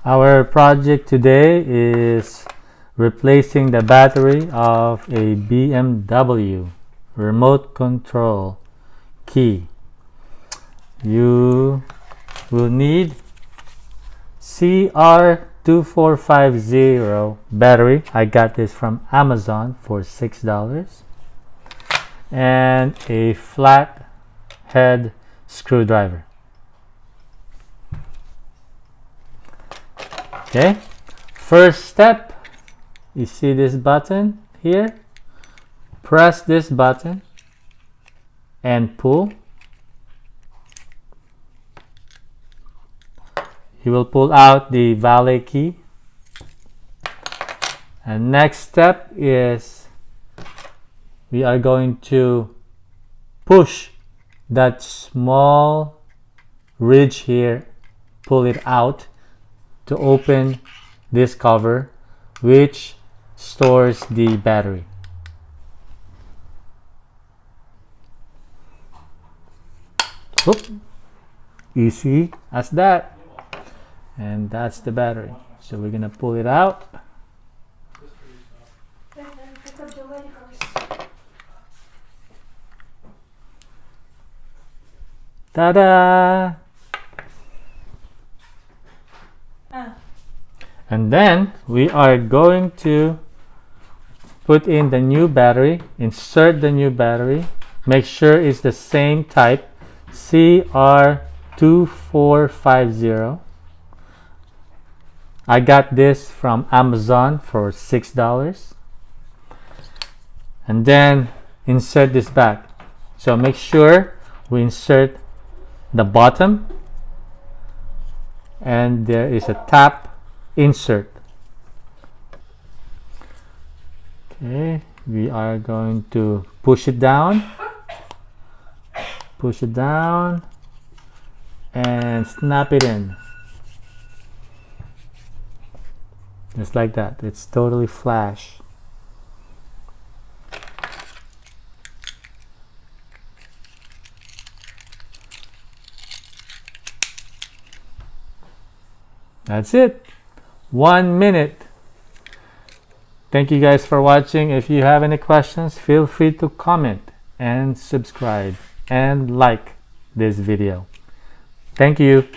Our project today is replacing the battery of a BMW remote control key. You will need CR2450 battery. I got this from Amazon for $6, and a flat head screwdriver. Okay, first step, you see this button here? Press this button and pull. You will pull out the valet key. And next step is we are going to push that small ridge here, pull it out to open this cover which stores the battery. Oop. Easy as that. And that's the battery. So we're gonna pull it out. Ta-da! And then we are going to put in the new battery, insert the new battery, make sure it's the same type, CR2450. I got this from Amazon for $6. And then insert this back. So make sure we insert the bottom, and there is a tap insert. Okay, we are going to push it down, and snap it in. Just like that. It's totally flash. That's it. 1 minute. Thank you guys for watching. If you have any questions, feel free to comment and subscribe and like this video. Thank you.